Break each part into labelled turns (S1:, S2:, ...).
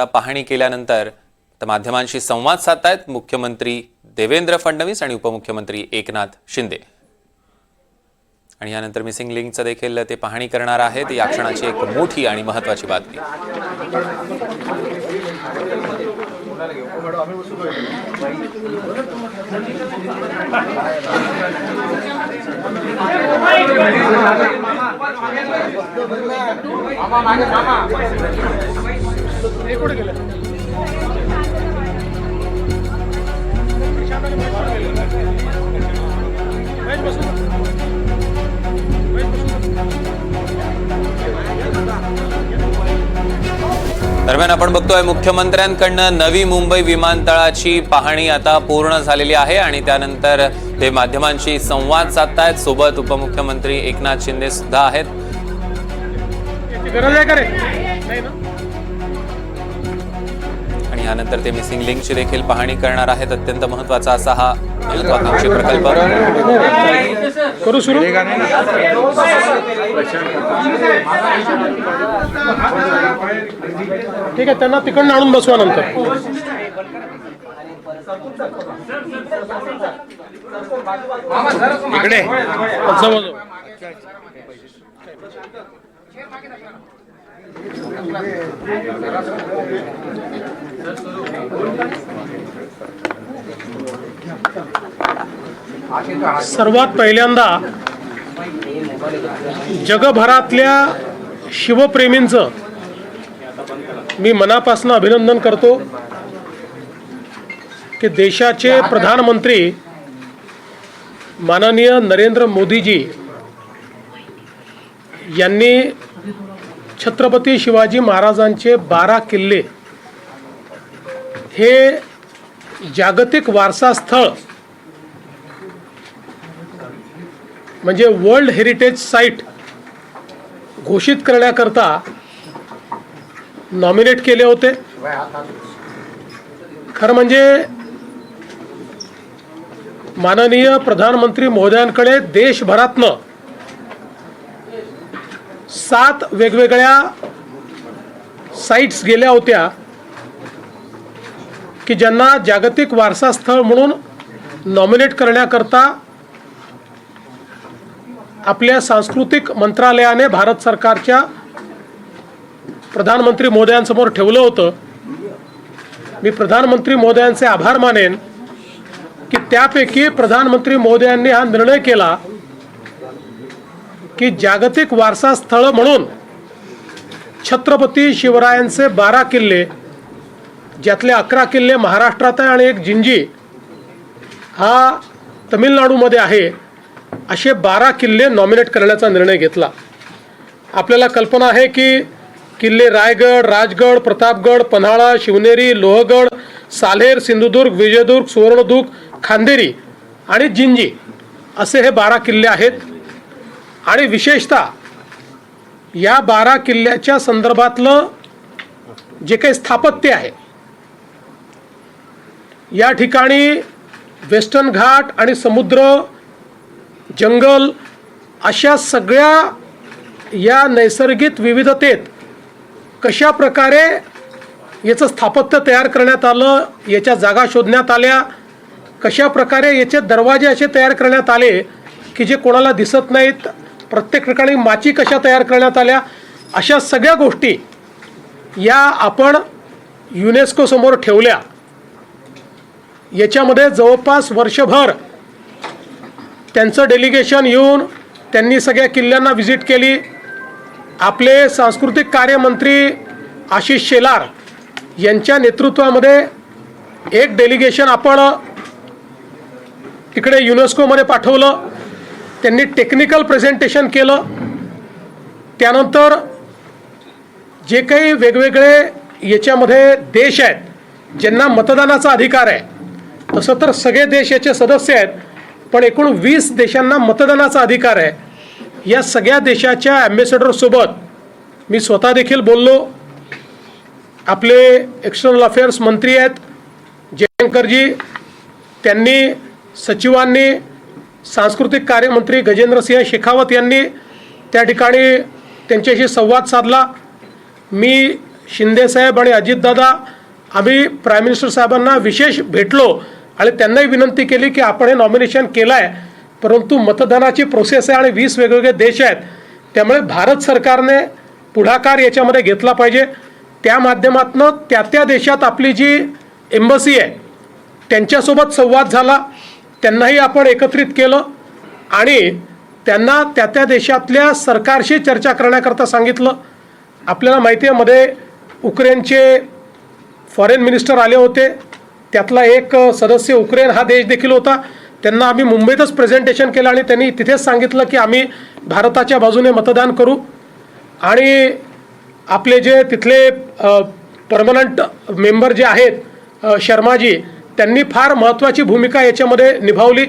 S1: पाहणी केल्यानंतर माध्यमांशी संवाद साधतायत मुख्यमंत्री देवेंद्र फडणवीस आणि उपमुख्यमंत्री एकनाथ शिंदे। आणि यानंतर मिसिंग लिंकचं देखील ते पाहणी करणार आहेत। या क्षणाची एक मोठी आणि महत्त्वाची बातमी। दरम्यान आपण बघतोय मुख्यमंत्र्यांकडून नवी मुंबई विमानतळाची पाहणी आता पूर्ण झालेली आहे आणि त्यानंतर ते माध्यमांशी संवाद साधतायत। सोबत उपमुख्यमंत्री एकनाथ शिंदे सुद्धा आहेत। आणि यानंतर ते मिसिंग लिंकची देखील पाहणी करणार आहेत। अत्यंत महत्त्वाचा असा हा महत्त्वाकांक्षी प्रकल्प
S2: करू सुरू। ठीक आहे, त्यांना तिकडनं आणून बसवा नंतर। इकडे सर्वात पहिल्यांदा जगभरातल्या शिवप्रेमींचं मी मनापासून अभिनंदन करतो की देशाचे प्रधानमंत्री माननीय नरेंद्र मोदीजी यांनी छत्रपती शिवाजी महाराजांचे 12 किल्ले हे जागतिक वारसा स्थळ म्हणजे वर्ल्ड हेरिटेज साइट घोषित करण्याकरता नॉमिनेट केले होते। खरं म्हणजे माननीय प्रधानमंत्री महोदयांकडे देशभरातनं 7 वेगवेगळ्या साइट्स गेल्या होत्या की ज्यांना जागतिक वारसा स्थळ म्हणून नॉमिनेट करण्याकरता आपल्या सांस्कृतिक मंत्रालयाने भारत सरकारच्या प्रधानमंत्री महोदयांसमोर ठेवलं होतं। मी प्रधानमंत्री महोदयांचे आभार मानेन की त्यापैकी प्रधानमंत्री महोदयांनी हा निर्णय केला की जागतिक वारसा स्थळ म्हणून छत्रपती शिवरायांचे 12 किल्ले, ज्यातले 11 किल्ले महाराष्ट्रात आहे आणि एक जिंजी हा तमिळनाडूमध्ये आहे, असे 12 किल्ले नॉमिनेट करण्याचा निर्णय घेतला। आपल्याला कल्पना आहे की किल्ले रायगड, राजगड, प्रतापगड, पन्हाळा, शिवनेरी, लोहगड, सालेर, सिंधुदुर्ग, विजयदुर्ग, सुवर्णदुर्ग, खांदेरी आणि जिंजी असे हे 12 किल्ले आहेत। आणि विशेषतः या 12 किल्ल्याच्या संदर्भातलं जे काही स्थापत्य आहे, या ठिकाणी वेस्टर्न घाट आणि समुद्र, जंगल अशा सगळ्या या नैसर्गिक विविधतेत कशा प्रकारे याचं स्थापत्य तयार करण्यात आलं, याच्या जागा शोधण्यात आल्या, कशा प्रकारे याचे दरवाजे असे तयार करण्यात आले की जे कोणाला दिसत नाहीत, प्रत्येक ठिकाणी माची कशा तयार करण्यात आल्या, अशा सगळ्या गोष्टी या आपण युनेस्को समोर ठेवल्या। याच्यामध्ये जवळपास वर्षभर त्यांचं डेलिगेशन येऊन त्यांनी सगळ्या किल्ल्यांना व्हिजिट केली। आपले सांस्कृतिक कार्यमंत्री आशिष शेलार यांच्या नेतृत्वामध्ये एक डेलिगेशन आपण तिकडे युनेस्कोमध्ये पाठवलं। त्यांनी टेक्निकल प्रेझेंटेशन केलं। त्यानंतर जे काही वेगवेगळे याच्यामध्ये देश आहेत ज्यांना मतदानाचा अधिकार आहे, तसं तर सगळे देश याचे सदस्य आहेत, पण एकूण 20 देशांना मतदानाचा अधिकार आहे। या सगळ्या देशाच्या ॲम्बेसेडरसोबत मी स्वतः देखील बोललो। आपले एक्सटर्नल अफेअर्स मंत्री आहेत जयशंकरजी, त्यांनी सचिवांनी, सांस्कृतिक कार्यमंत्री गजेंद्रसिंह शेखावत यांनी त्या ठिकाणी त्यांच्याशी संवाद साधला। मी शिंदेसाहेब आणि अजितदादा आम्ही प्राईम मिनिस्टर साहेबांना विशेष भेटलो आणि त्यांनाही विनंती केली की आपण हे नॉमिनेशन केलं आहे, परंतु मतदानाची प्रोसेस आहे आणि 20 वेगवेगळे देश आहेत, त्यामुळे भारत सरकारने पुढाकार याच्यामध्ये घेतला पाहिजे. त्या माध्यमातून त्या देशात आपली जी एम्बसी आहे त्यांच्यासोबत संवाद झाला, त्यांनाही आपण एकत्रित केलं आणि त्यांना त्या देशातल्या सरकारशी चर्चा करण्याकरता सांगितलं. आपल्याला माहिती आहे मध्ये उक्रेनचे फॉरेन मिनिस्टर आले होते, त्यातला एक सदस्य उक्रेन हा देश देखील होता. त्यांना आम्ही मुंबईतच प्रेझेंटेशन केलं आणि त्यांनी तिथेच सांगितलं की आम्ही भारताच्या बाजूने मतदान करू. आणि आपले जे तिथले परमनंट मेंबर जे आहेत शर्माजी, त्यांनी फार महत्त्वाची भूमिका याच्यामध्ये निभावली.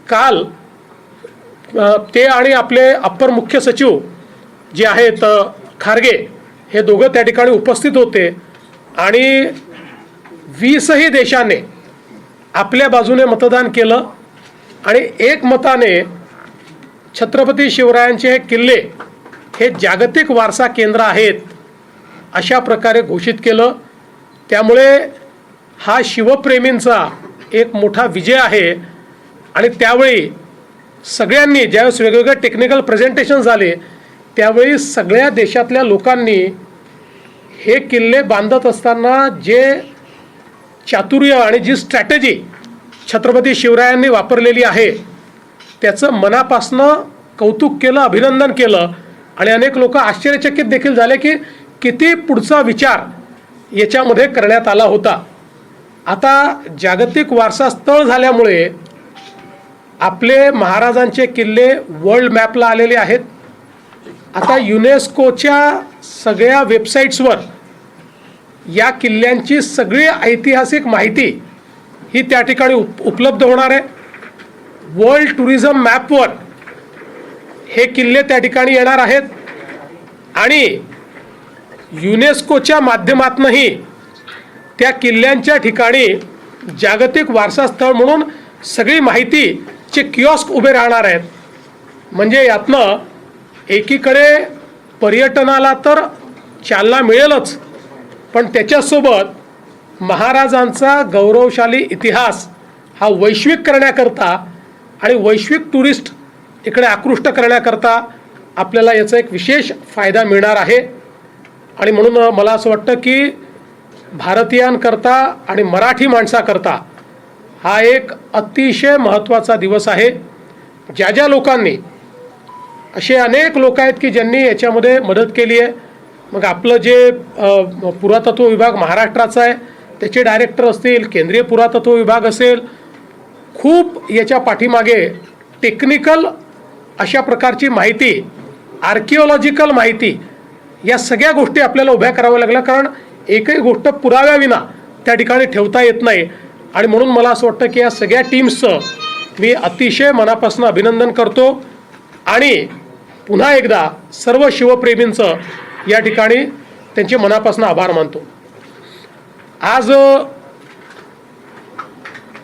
S2: काल ते आणि आपले अप्पर मुख्य सचिव जे आहेत खारगे हे दोघं त्या ठिकाणी उपस्थित होते आणि 20ही देशाने आपल्या बाजूने मतदान केलं आणि एकमताने छत्रपती शिवरायांचे हे किल्ले हे जागतिक वारसा केंद्र आहेत अशा प्रकारे घोषित केलं. त्यामुळे हा शिवप्रेमींचा एक मोठा विजय आहे. आणि त्यावेळी सगळ्यांनी ज्यावेळेस वेगवेगळे टेक्निकल प्रेझेंटेशन झाले त्यावेळी सगळ्या देशातल्या लोकांनी हे किल्ले बांधत असताना जे चातुर्य आणि जी स्ट्रॅटेजी छत्रपती शिवरायांनी वापरलेली आहे त्याचं मनापासनं कौतुक केलं, अभिनंदन केलं. आणि अनेक लोक आश्चर्यचकित देखील झाले की किती पुढचा विचार याच्यामध्ये करण्यात आला होता. आता जागतिक वारसा स्थळ झाल्यामुळे आपले महाराजांचे किल्ले वर्ल्ड मॅपला आलेले आहेत. आता युनेस्कोच्या सगळ्या वेबसाईट्सवर या किल्ल्यांची सगळी ऐतिहासिक माहिती ही त्या ठिकाणी उपलब्ध होणार आहे. वर्ल्ड टुरिझम मॅपवर हे किल्ले त्या ठिकाणी येणार आहेत आणि युनेस्कोच्या माध्यमातूनही त्या किल्ल्यांच्या ठिकाणी जागतिक वारसा स्थळ म्हणून सगळी माहितीचे किऑस्क उभे राहणार आहेत. म्हणजे यातनं एकीकडे पर्यटनाला तर चालना मिळेलच, पण त्याच्यासोबत महाराजांचा गौरवशाली इतिहास हा वैश्विक करण्याकरता आणि वैश्विक टुरिस्ट इकडे आकृष्ट करण्याकरता आपल्याला याचा एक विशेष फायदा मिळणार आहे. आणि म्हणून मला असं वाटतं की भारतीयांकरता आणि मराठी माणसाकरता हा एक अतिशय महत्त्वाचा दिवस आहे. ज्या ज्या लोकांनी, असे अनेक लोक आहेत की ज्यांनी याच्यामध्ये मदत केली आहे. मग आपलं जे पुरातत्व विभाग महाराष्ट्राचा आहे त्याचे डायरेक्टर असतील, केंद्रीय पुरातत्व विभाग असेल, खूप याच्या पाठीमागे टेक्निकल अशा प्रकारची माहिती, आर्किओलॉजिकल माहिती, या सगळ्या गोष्टी आपल्याला उभ्या कराव्या लागल्या. कारण एकही गोष्ट पुराव्याविना त्या ठिकाणी ठेवता येत नाही. आणि म्हणून मला असं वाटतं की या सगळ्या टीम्सचं मी अतिशय मनापासून अभिनंदन करतो आणि पुन्हा एकदा सर्व शिवप्रेमींचं या ठिकाणी त्यांचे मनापासून आभार मानतो. आज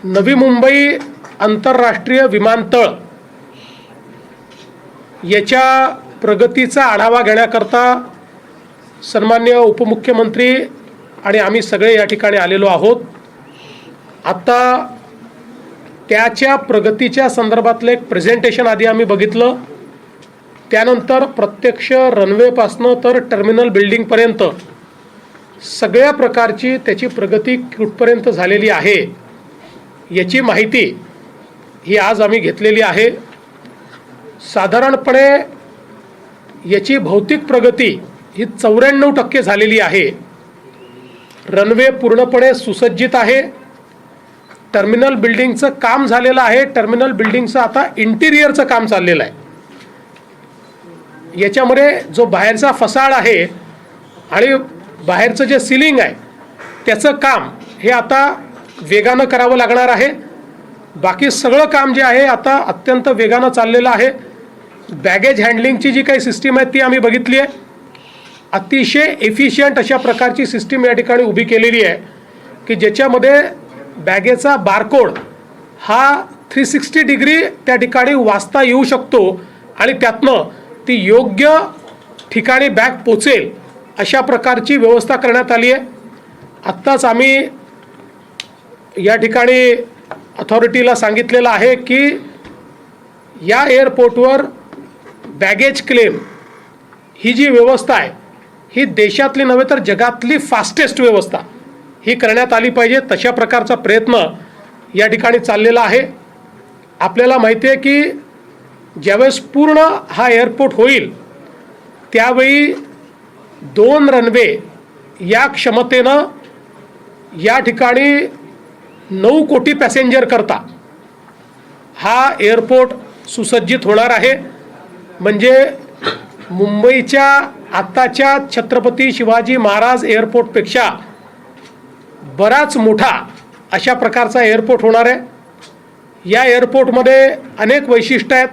S2: नवी मुंबई आंतरराष्ट्रीय विमानतळ याच्या प्रगतीचा आढावा घेण्याकरता सन्माननीय उपमुख्यमंत्री आणि आम्ही सगळे या ठिकाणी आलेलो आहोत. आता त्याच्या प्रगतीच्या संदर्भातलं एक प्रेझेंटेशन आधी आम्ही बघितलं. त्यानंतर प्रत्यक्ष रनवेपासनं तर टर्मिनल बिल्डिंगपर्यंत सगळ्या प्रकारची त्याची प्रगती कुठपर्यंत झालेली आहे याची माहिती ही आज आम्ही घेतलेली आहे. साधारणपणे याची भौतिक प्रगती ही 94% झालेली आहे. रनवे पूर्णपणे सुसज्जित आहे. टर्मिनल बिल्डिंगचं काम झालेलं आहे. टर्मिनल बिल्डिंगचं आता इंटिरियरचं काम चाललेलं आहे. याच्यामध्ये जो बाहेरचा फसाड आहे आणि बाहेरचं जे सिलिंग आहे त्याचं काम हे आता वेगानं करावं लागणार आहे. बाकी सगळं काम जे आहे आता अत्यंत वेगानं चाललेलं आहे. बॅगेज हँडलिंगची जी काही सिस्टीम आहे ती आम्ही बघितली आहे. अतिशय एफिशियंट अशा प्रकारची सिस्टीम या ठिकाणी उभी केलेली आहे की ज्याच्यामध्ये बॅगेचा बारकोड हा 360 डिग्री त्या ठिकाणी वाचता येऊ शकतो आणि त्यातनं ती योग्य ठिकाणी बॅग पोचेल अशा प्रकारची व्यवस्था करण्यात आली आहे. आत्ताच आम्ही या ठिकाणी अथॉरिटीला सांगितलेलं आहे की या एअरपोर्टवर बॅगेज क्लेम ही जी व्यवस्था आहे ही देशातली नव्हे तर जगातली फास्टेस्ट व्यवस्था ही करण्यात आली पाहिजे. तशा प्रकारचा प्रयत्न या ठिकाणी चाललेला आहे. आपल्याला माहिती आहे की ज्यावेळेस पूर्ण हा एअरपोर्ट होईल त्यावेळी 2 रनवे या क्षमतेनं या ठिकाणी 9 कोटी पॅसेंजर करता हा एअरपोर्ट सुसज्जित होणार आहे. म्हणजे मुंबईच्या आत्ताच्या छत्रपती शिवाजी महाराज एअरपोर्टपेक्षा बराच मोठा अशा प्रकारचा एअरपोर्ट होणार आहे. या एअरपोर्टमध्ये अनेक वैशिष्ट्य आहेत.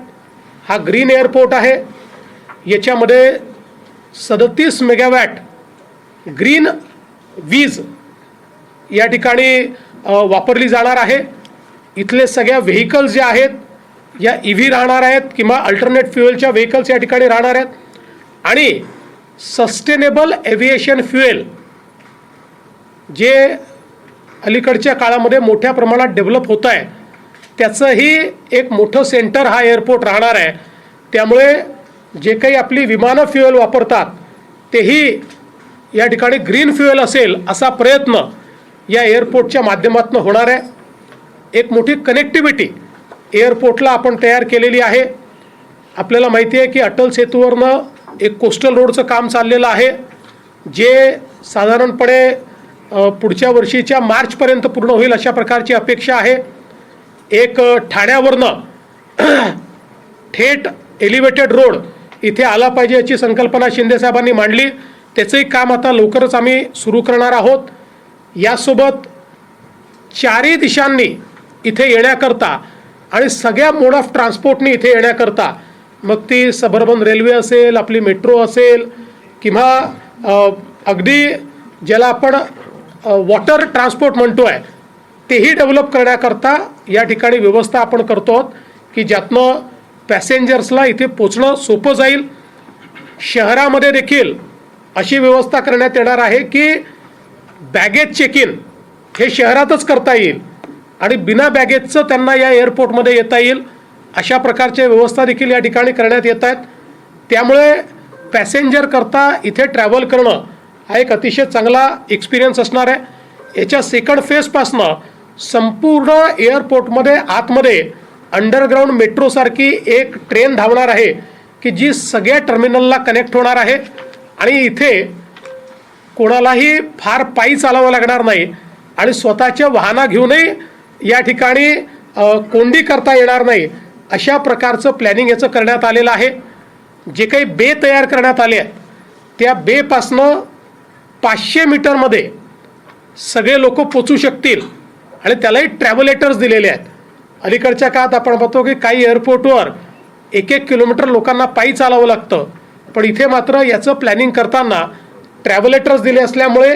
S2: हा ग्रीन एअरपोर्ट आहे. याच्यामध्ये 37 मेगावॅट ग्रीन वीज या ठिकाणी वापरली जाणार आहे. इथले सगळ्या व्हेकल्स जे आहेत या EV राहणार आहेत किंवा अल्टरनेट फ्युएलच्या व्हेकल्स या ठिकाणी राहणार आहेत. आणि सस्टेनेबल एव्हिएशन फ्युएल जे अलीकडच्या काळामध्ये मोठ्या प्रमाणात डेव्हलप होत आहे त्याचंही एक मोठं सेंटर हा एअरपोर्ट राहणार आहे. त्यामुळे जे काही आपली विमानं फ्युएल वापरतात तेही या ठिकाणी ग्रीन फ्युएल असेल असा प्रयत्न या एअरपोर्टच्या माध्यमातून होणार आहे. एक मोठी कनेक्टिव्हिटी एअरपोर्टला आपण तयार केलेली आहे. आपल्याला माहिती आहे की अटल सेतूवरनं एक कोस्टल रोडचं काम चाललेलं आहे जे साधारणपणे पुढच्या वर्षीच्या मार्चपर्यंत पूर्ण होईल अशा प्रकारची अपेक्षा आहे. एक ठाण्यावरनं थेट एलिव्हेटेड रोड इथे आला पाहिजे याची संकल्पना शिंदेसाहेबांनी मांडली. त्याचंही काम आता लवकरच आम्ही सुरू करणार आहोत. यासोबत 4ही दिशांनी इथे येण्याकरता आणि सगळ्या मोड ऑफ ट्रान्सपोर्टनी इथे येण्याकरता मग ती सबअर्बन रेल्वे असेल, आपली मेट्रो असेल किंवा अगदी ज्याला आपण वॉटर ट्रान्सपोर्ट म्हणतो आहे तेही डेव्हलप करण्याकरता या ठिकाणी व्यवस्था आपण करतो आहोत की ज्यातनं पॅसेंजर्सला इथे पोचणं सोपं जाईल. शहरामध्ये देखील अशी व्यवस्था करण्यात येणार आहे की बॅगेज चेक इन हे शहरातच करता येईल आणि बिना बॅगेजचं त्यांना या एअरपोर्टमध्ये येता येईल अशा प्रकारच्या व्यवस्था देखील या ठिकाणी करण्यात येत आहेत. त्यामुळे पॅसेंजर करता इथे ट्रॅव्हल करणं हा एक अतिशय चांगला एक्सपिरियन्स असणार आहे. याच्या सेकंड फेजपासनं संपूर्ण एअरपोर्टमध्ये आतमध्ये अंडरग्राऊंड मेट्रोसारखी एक ट्रेन धावणार आहे की जी सगळ्या टर्मिनलला कनेक्ट होणार आहे आणि इथे कोणालाही फार पायी चालावं लागणार नाही आणि स्वतःच्या वाहनं घेऊनही या ठिकाणी कोंडी करता येणार नाही अशा प्रकारचं प्लॅनिंग याचं करण्यात आलेलं आहे. जे काही बे तयार करण्यात आले आहेत त्या बेपासनं 500 मीटरमध्ये सगळे लोक पोचू शकतील आणि त्यालाही ट्रॅव्हलेटर्स दिलेले आहेत. अलीकडच्या काळात आपण बघतो की काही एअरपोर्टवर 1-1 किलोमीटर लोकांना पायी चालावं लागतं, पण इथे मात्र याचं प्लॅनिंग करताना ट्रॅव्हलेटर्स दिले असल्यामुळे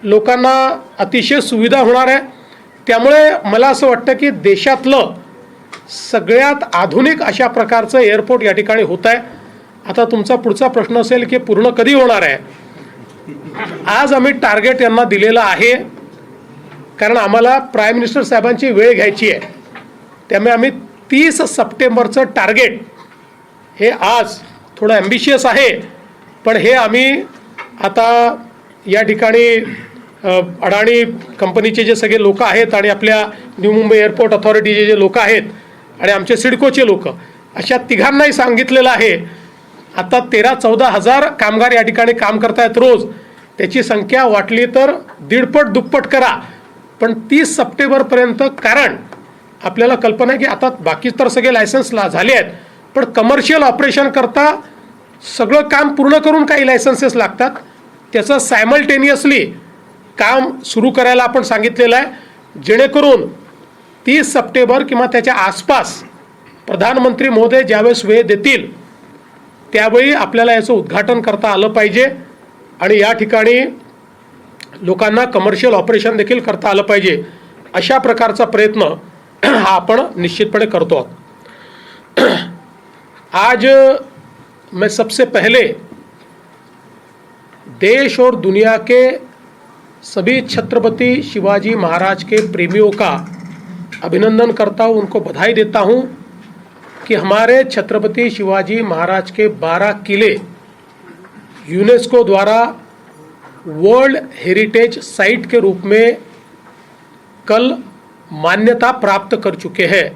S2: लोकांना अतिशय सुविधा होणार आहे. त्यामुळे मला असं वाटतं की देशातलं सगळ्यात आधुनिक अशा प्रकारचं एअरपोर्ट या ठिकाणी होत आहे. आता तुमचा पुढचा प्रश्न असेल की पूर्ण कधी होणार आहे. आज आम्ही टार्गेट यांना दिलेलं आहे कारण आम्हाला प्राईम मिनिस्टर साहेबांची वेळ घ्यायची आहे. त्यामुळे आम्ही 30 सप्टेंबरचं टार्गेट हे आज थोडं ॲम्बिशियस आहे, पण हे आम्ही आता या ठिकाणी अडाणी कंपनीचे जे सगळे लोक आहेत आणि आपल्या न्यू मुंबई एअरपोर्ट अथॉरिटीचे जे लोक आहेत आणि आमचे सिडकोचे लोक अशा तिघांनाही सांगितलेलं आहे. आता 13-14 हजार कामगार या ठिकाणी काम करतायत रोज. त्याची संख्या वाटली तर 1.5 दुप्पट करा, पण 30 सप्टेंबरपर्यंत. कारण आपल्याला कल्पना आहे की आता बाकी तर सगळे लायसन्सला झाले आहेत, पण कमर्शियल ऑपरेशन करता सगळं काम पूर्ण करून काही लायसन्सेस लागतात. त्याचं सायमल्टेनियसली काम सुरू करायला आपण सांगितलेलं आहे, जेणेकरून 30 सप्टेंबर किंवा त्याच्या आसपास प्रधानमंत्री महोदय ज्यावेळेस वेळ देतील त्यावेळी आपल्याला याचं उद्घाटन करता आलं पाहिजे आणि या ठिकाणी लोकांना कमर्शियल ऑपरेशन देखील करता आलं पाहिजे. अशा प्रकारचा प्रयत्न हा आपण निश्चितपणे करतो आहोत. आज मैं सबसे पहले देश और दुनिया के सभी छत्रपति शिवाजी महाराज के प्रेमियों का अभिनंदन करता हूँ, उनको बधाई देता हूँ कि हमारे छत्रपति शिवाजी महाराज के 12 किले यूनेस्को द्वारा वर्ल्ड हेरिटेज साइट के रूप में कल मान्यता प्राप्त कर चुके हैं।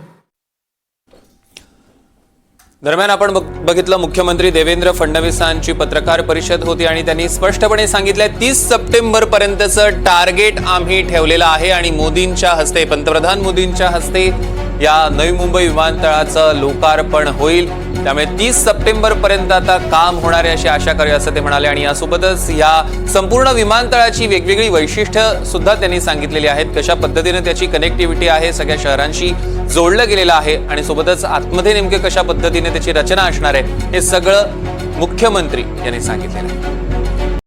S1: दरम्यान आपण बघितलं मुख्यमंत्री देवेंद्र फडणवीसांची पत्रकार परिषद होती आणि त्यांनी स्पष्टपणे सांगितलंय 30 सप्टेंबर पर्यंतचं टार्गेट आम्ही ठेवलेलं आहे आणि मोदींच्या हस्ते, पंतप्रधान मोदींच्या हस्ते या नवी मुंबई विमानतळाचं लोकार्पण होईल। त्यामुळे 30 सप्टेंबर पर्यंत आता काम होणार आहे अशी आशा करूया असं ते म्हणाले। आणि यासोबतच या संपूर्ण विमानतळाची वेगवेगळी वैशिष्ट्य सुद्धा त्यांनी सांगितलेली आहेत, कशा पद्धतीने त्याची कनेक्टिव्हिटी आहे, सगळ्या शहरांशी जोडलं गेलेलं आहे आणि सोबतच आतमध्ये नेमके कशा पद्धतीने त्याची रचना असणार आहे हे सगळं मुख्यमंत्री यांनी सांगितलेलं आहे।